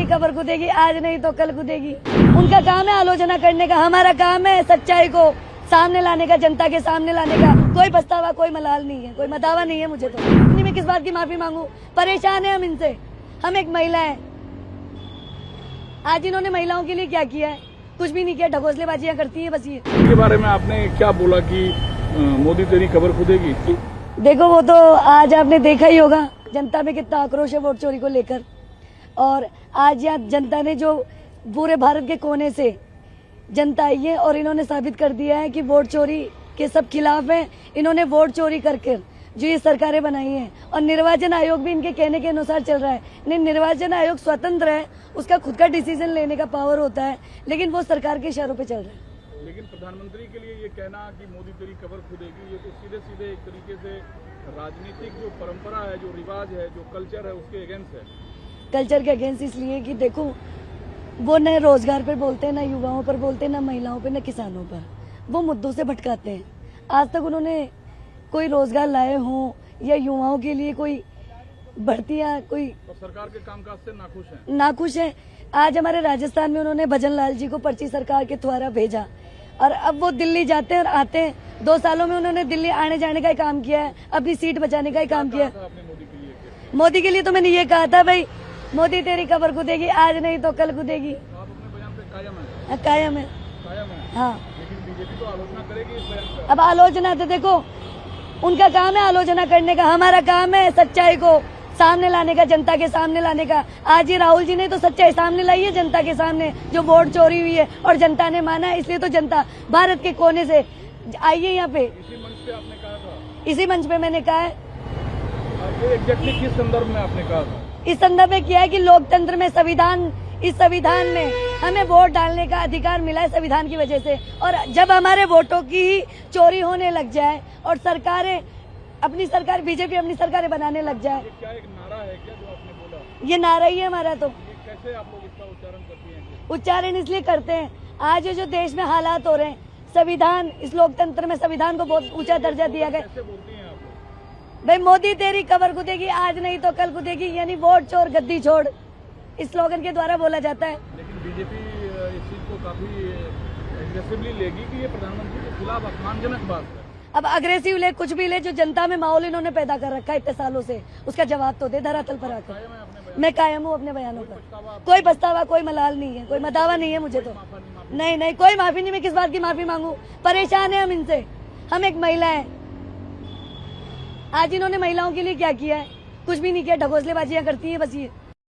तेरी कबर कूदेगी, आज नहीं तो कल कूदेगी। उनका काम है आलोचना करने का, हमारा काम है सच्चाई को सामने लाने का, जनता के सामने लाने का। कोई पछतावा, कोई मलाल नहीं है, कोई मदावा नहीं है मुझे तो। इतनी मैं किस बात की माफी मांगू, परेशान है हम इनसे। हम एक महिला है, आज इन्होंने महिलाओं के लिए क्या किया है? कुछ भी नहीं किया, ढकोसलेबाजियां करती है बस। ये इसके बारे में आपने क्या बोला कि मोदी तेरी कबर खुदेगी? देखो, वो तो आज आपने देखा ही होगा जनता में कितना आक्रोश है वोट चोरी को लेकर। और आज यहाँ जनता ने जो पूरे भारत के कोने से जनता आई है और इन्होंने साबित कर दिया है कि वोट चोरी के सब खिलाफ हैं। इन्होंने वोट चोरी करके जो ये सरकारें बनाई हैं, और निर्वाचन आयोग भी इनके कहने के अनुसार चल रहा है। नहीं, निर्वाचन आयोग स्वतंत्र है, उसका खुद का डिसीजन लेने का पावर होता है, लेकिन वो सरकार के इशारों पे चल रहा है। लेकिन प्रधानमंत्री के लिए ये कहना कि मोदी तेरी कबर खुदेगी, ये तो सीधे सीधे एक तरीके से राजनीतिक जो परंपरा है, जो रिवाज है, जो कल्चर है, उसके अगेंस्ट है। कल्चर के अगेंस्ट इसलिए कि देखो, वो न रोजगार पर बोलते हैं, न युवाओं पर बोलते हैं, न महिलाओं पर, न किसानों पर। वो मुद्दों से भटकाते हैं। आज तक उन्होंने कोई रोजगार लाए हों या युवाओं के लिए कोई भर्तियां, कोई तो सरकार के कामकाज से नाखुश है। आज हमारे राजस्थान में उन्होंने भजन लाल जी को पर्ची सरकार के द्वारा भेजा, और अब वो दिल्ली जाते हैं और आते हैं। 2 सालों में उन्होंने दिल्ली आने जाने का ही काम किया है, अपनी सीट बचाने का ही काम किया है। मोदी के लिए तो मैंने ये कहा था, भाई मोदी तेरी कबर कूदेगी, आज नहीं तो कल कूदेगी। कायम है। हाँ, लेकिन बीजेपी तो आलोचना करेगी इस बयान पर। अब आलोचना तो देखो, उनका काम है आलोचना करने का, हमारा काम है सच्चाई को सामने लाने का, जनता के सामने लाने का। आज ही राहुल जी ने तो सच्चाई सामने लाई है जनता के सामने, जो वोट चोरी हुई है और जनता ने माना है। इसलिए तो जनता भारत के कोने से आई है यहाँ पे। इसी मंच पे आपने कहा था? इसी मंच पे मैंने कहा है। एग्जैक्टली किस संदर्भ में आपने कहा था? इस संदर्भ में किया है कि लोकतंत्र में इस संविधान में हमें वोट डालने का अधिकार मिला है संविधान की वजह से। और जब हमारे वोटों की चोरी होने लग जाए और सरकारें बीजेपी अपनी सरकारें बनाने लग जाए। ये क्या एक नारा है क्या जो आपने बोला? ये नारा ही है हमारा। तो ये कैसे आप लोग इसका उच्चारण करती हैं? उच्चारण इसलिए करते हैं, आज जो देश में हालात हो रहे हैं, संविधान, इस लोकतंत्र में संविधान को बहुत ऊंचा दर्जा दिया गया। कैसे बोलती हैं आप लोग? भाई मोदी तेरी कबर कूदेगी, आज नहीं तो कल कूदेगी, यानी वोट चोर गद्दी छोड़, इस स्लोगन के द्वारा बोला जाता है। लेकिन बीजेपी इस चीज को काफी एग्रेसिवली लेगी कि ये प्रधानमंत्री के खिलाफ अपमानजनक बात है। अब अग्रेसिव ले, कुछ भी ले, जो जनता में माहौल इन्होंने पैदा कर रखा है इतने सालों से, उसका जवाब तो दे धरातल पर आकर। मैं कायम हूँ अपने बयानों पर। कोई पछतावा, कोई मलाल नहीं है, कोई मदावा नहीं है मुझे तो। नहीं, कोई माफी नहीं। मैं किस बात की माफी मांगू, परेशान है हम इनसे। हम एक महिला है, आज इन्होंने महिलाओं के लिए क्या किया है? कुछ भी नहीं किया, ढकोसलेबाजियां करती है बस। ये